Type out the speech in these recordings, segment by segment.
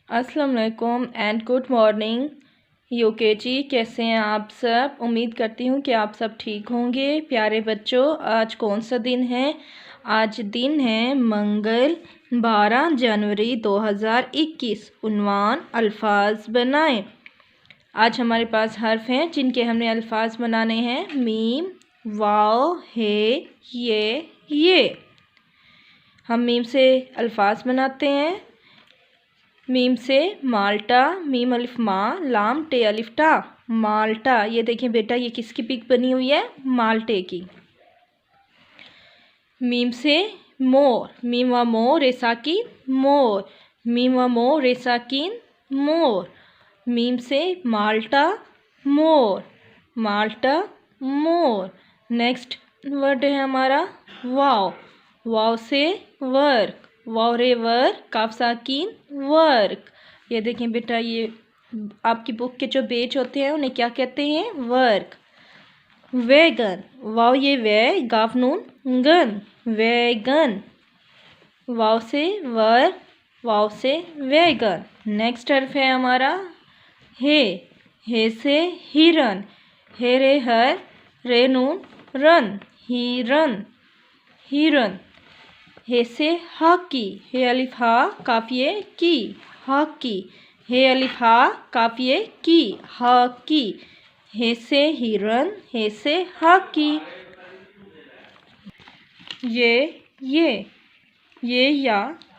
अस्सलाम वालेकुम and good morning UKG. कैसे हैं आप सब? उम्मीद करती हूँ कि आप सब ठीक होंगे। प्यारे बच्चों, आज कौन सा दिन है? आज दिन है मंगल, 12 जनवरी 2021। उन्वान अल्फाज बनाएं। आज हमारे पास हर्फ हैं जिनके हमने अल्फाज बनाने हैं। मीम, वाओ, हे, ये। हम मीम से अल्फाज बनाते हैं। मीम से माल्टा, मीम अलिफ माँ, लाम टे अलिफ टा, माल्टा। ये देखें बेटा, ये किसकी पिक बनी हुई है? माल्टे की। मीम से मोर, मीम व मोर रेसाकिन मोर, मीम व मोर रेसाकिन मोर। मीम से माल्टा, मोर, माल्टा, मोर। नेक्स्ट वर्ड है हमारा वाव, वाव से वर्क, वाव रे वर्क, काफ साकिन वर्क। ये देखें बेटा, ये आपकी बुक के जो पेज होते हैं उन्हें क्या कहते हैं? वर्क। वैगन, वाव ये वे, गाफ नून गन, वैगन। वाव से वर्क, वाव से वैगन। नेक्स्ट हर्फ है हमारा हे से हिरन, हे रे हर, रे नून रन, हिरन, हिरन। हे से हॉकी, हे अलिफ हा काफिए की, हॉकी, हे अलिफ हा काफिए की, हॉकी। हे से हिरन, हे से हॉकी। ये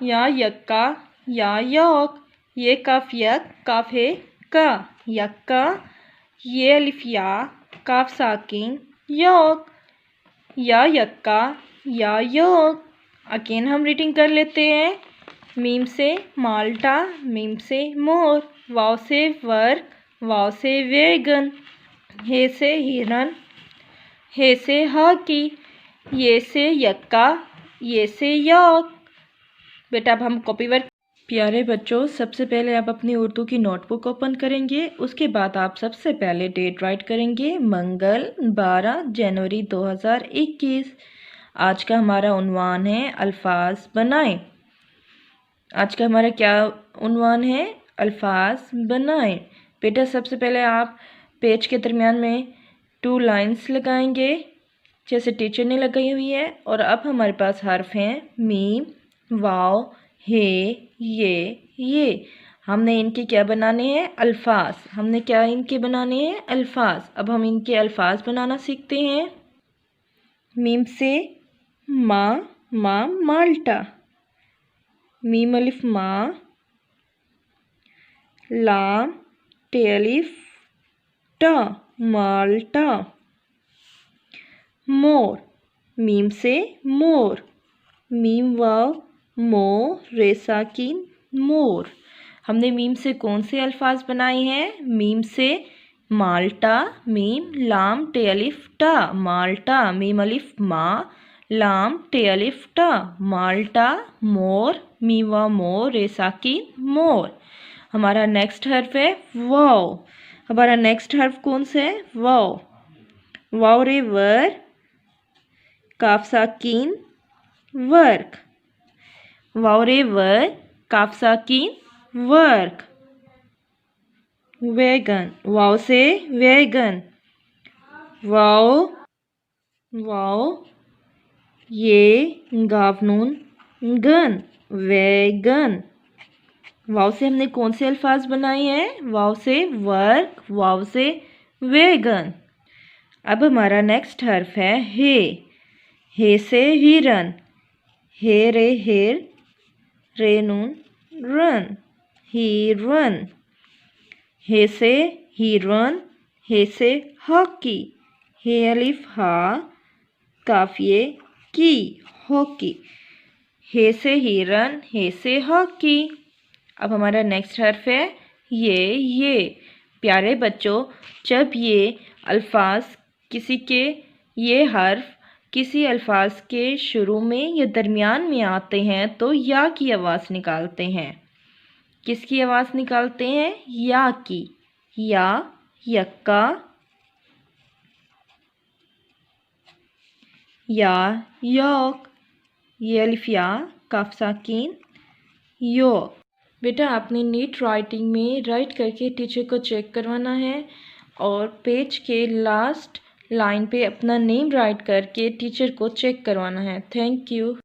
या यक्का, या यौक, ये काफ यक, काफ है का, यक्का। ये अलिफ या, काफ साकिन यौक, या यक्का, या यौक। अगेन हम रीडिंग कर लेते हैं। मीम से माल्टा, मीम से मोर, वाव से वर्क, वाव से वैगन, हे से हिरन, हे से हॉकी, ये से यक्का, ये से यौक। बेटा अब हम कॉपी वर्क। प्यारे बच्चों, सबसे पहले आप अपनी उर्दू की नोटबुक ओपन करेंगे। उसके बाद आप सबसे पहले डेट राइट करेंगे, मंगल 12 जनवरी 2021। आज का हमारा उन्वान है अल्फाज बनाएं। आज का हमारा क्या उन्वान है? अल्फाज बनाएं। बेटा सबसे पहले आप पेज के दरमियान में 2 लाइंस लगाएंगे जैसे टीचर ने लगाई हुई है। और अब हमारे पास हर्फ हैं मीम, वाव, हे, ये। हमने इनके क्या बनाने हैं? अल्फाज। हमने क्या इनके बनाने हैं? अल्फाज। अब हम इनके अल्फाज बनाना सीखते हैं। मीम से माँ, माँ माल्टा, मीम अलिफ माँ, लाम टे अलिफ टा, माल्टा। मोर, मीम से मोर, मीम वाव मो रेसाकिन मोर। हमने मीम से कौन से अल्फाज बनाए हैं? मीम से माल्टा, मीम लाम टे अलिफ टा, माल्टा, मीम अलिफ माँ, लाम टे अलिफ टा, माल्टा, मोर, मीम व मोर रेसाकिन मोर। हमारा नेक्स्ट हर्फ है वाव। हमारा नेक्स्ट हर्फ कौन सा है? वाव, वाव रे वर, काफ साकिन वर्क, वाव रे वर, काफ साकिन वर्क। वैगन, वाव से वैगन, वाव, वाव ये गाफ नून गन, वैगन। वाव से हमने कौन से अल्फाज बनाए हैं? वाव से वर्क, वाव से वैगन। अब हमारा नेक्स्ट हर्फ है हे से हिरन, हे रे हेर, रे नून रन, हिरन। हे से हिरन, हे से हॉकी, हे अलिफ हा काफिए की, हॉकी, हे से हिरन, हे से हॉकी। अब हमारा नेक्स्ट हर्फ है ये। प्यारे बच्चों, जब ये अल्फाज ये हर्फ किसी अल्फाज के शुरू में या दरमियान में आते हैं तो या की आवाज़ निकालते हैं। किसकी आवाज़ निकालते हैं? या की। या, यक्का, या यौक, ये अलिफ या, काफ साकिन योक, बेटा आपने नीट राइटिंग में राइट करके टीचर को चेक करवाना है और पेज के लास्ट लाइन पे अपना नेम राइट करके टीचर को चेक करवाना है। Thank you.